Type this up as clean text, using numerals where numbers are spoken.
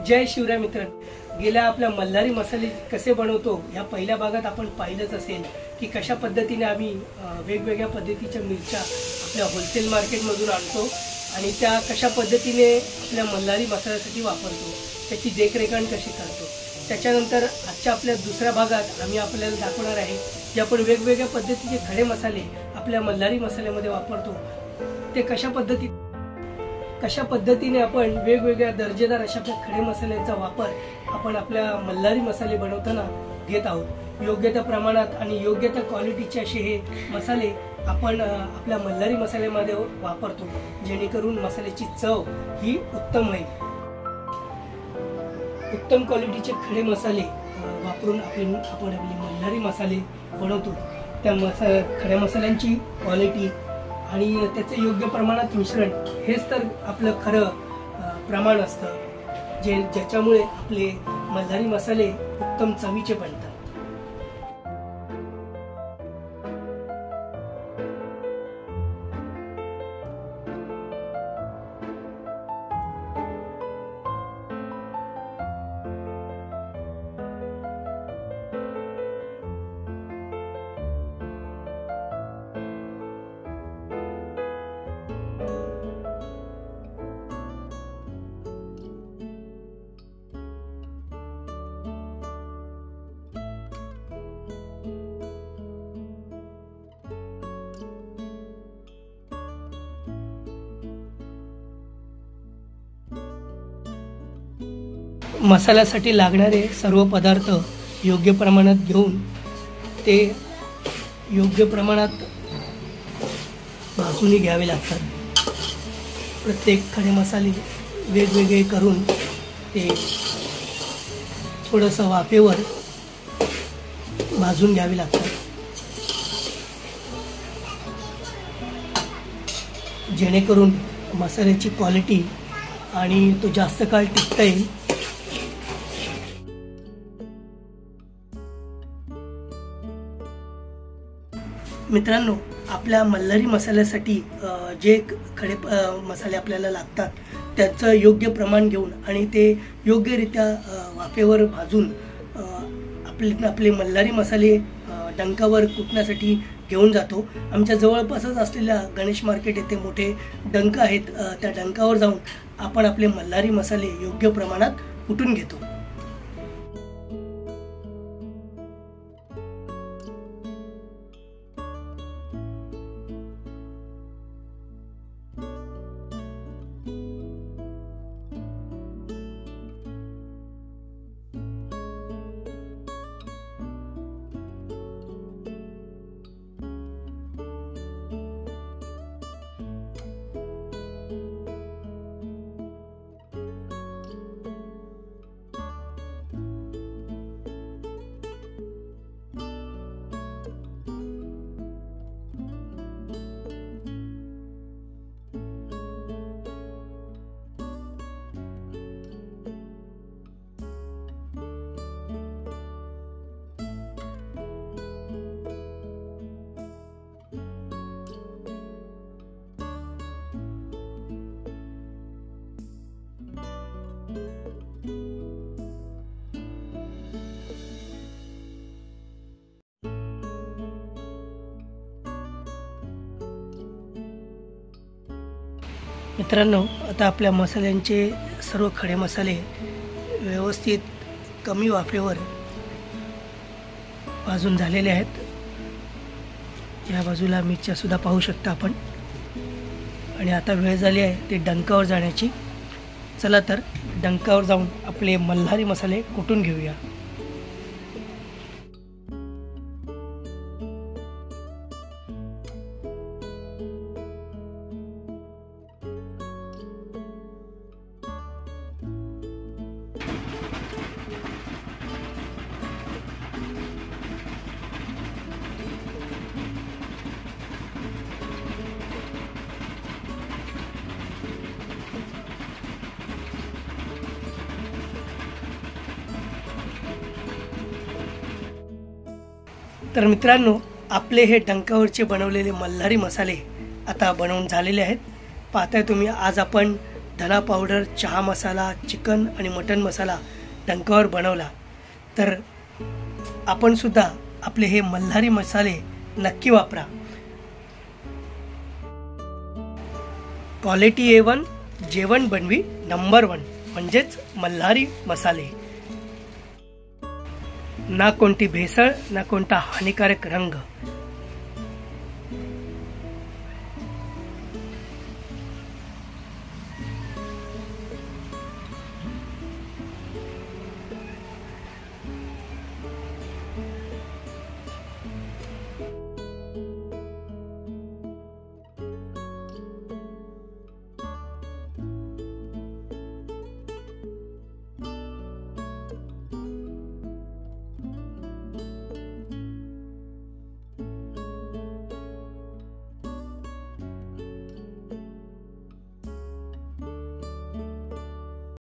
जय शिवराय मित्रांनो, गेल्या आपल्या मल्हारी मसाले कसे बनवतो या पहिल्या भागात आपण पाहिलंच असेल की कशा पद्धतीने आम्ही वेगवेगळ्या पद्धतीच्या मिरच्या आपल्या होलसेल मार्केटमधून आणतो आणि त्या कशा पद्धतीने आपल्या मल्हारी मसाल्यासाठी वापरतो, त्याची देखरेखण कशी करतो। त्याच्यानंतर आजच्या आपल्या दुसऱ्या भागात आम्ही आपल्याला दाखवणार आहे की आपण वेगवेगळ्या पद्धतीचे खडे मसाले आपल्या मल्हारी मसाल्यामध्ये वापरतो, ते कशा पद्धतीने आपण वेगवेगळ्या दर्जेदार अशा खडे मसाल्यांचा वापर आपण आपल्या मल्हारी मसाले बनवताना घेत आहोत। योग्य त्या प्रमाणात आणि योग्य त्या क्वालिटीचे असे हे मसाले आपण आपल्या मल्हारी मसाल्यामध्ये वापरतो, जेणेकरून मसाल्याची चव ही उत्तम होईल। उत्तम क्वालिटीचे खडे मसाले वापरून आपण आपले मल्हारी मसाले बनवतो। त्या खड्या मसाल्यांची क्वालिटी आणि त्याचे योग्य प्रमाणात मिश्रण हेच तर आपलं खरं प्रमाण असतं, ज्याच्यामुळे आपले मल्हारी मसाले उत्तम चवीचे बनतात। मसाल्यासाठी लागणारे सर्व पदार्थ योग्य प्रमाणात घेऊन ते योग्य प्रमाणात भाजून घ्यावे लागतात। प्रत्येक खडे मसाले वेगवेगळे करून ते थोडंसं वाफेवर भाजून घ्यावे लागतात, जेणेकरून मसाल्याची क्वालिटी आणि तो जास्त काळ टिकता येईल। मित्रांनो, आपल्या मल्हारी मसाल्यासाठी जे खडे मसाले आपल्याला लागतात त्याचं योग्य प्रमाण घेऊन आणि ते योग्यरित्या वाफेवर भाजून आपले मल्हारी मसाले डंकावर कुटण्यासाठी घेऊन जातो। आमच्या जवळपासच असलेल्या गणेश मार्केट येथे मोठे डंक आहेत, त्या डंकावर जाऊन आपण आपले मल्हारी मसाले योग्य प्रमाणात कुटून घेतो। मित्रांनो, आता आपल्या मसाल्यांचे सर्व खडे मसाले व्यवस्थित कमी वाफेवर भाजून झालेले आहेत। या बाजूला मिरच्या सुद्धा पाहू शकता आपण, आणि आता वेळ झाली आहे ते डंकावर जाण्याची। चला तर डंकावर जाऊन आपले मल्हारी मसाले कुटून घेऊया। तर मित्रांनो, आपले हे डंकावरचे बनवलेले मल्हारी मसाले आता बनवून झालेले आहेत। पाहताय तुम्ही, आज आपण धना पावडर, चहा मसाला, चिकन आणि मटन मसाला डंकावर बनवला तर आपण सुद्धा आपले हे मल्हारी मसाले नक्की वापरा. क्वालिटी A1, जेवण बनवी नंबर 1 म्हणजेच मल्हारी मसाले. ना कोणती भेसळ, ना कोणता हानिकारक रंग.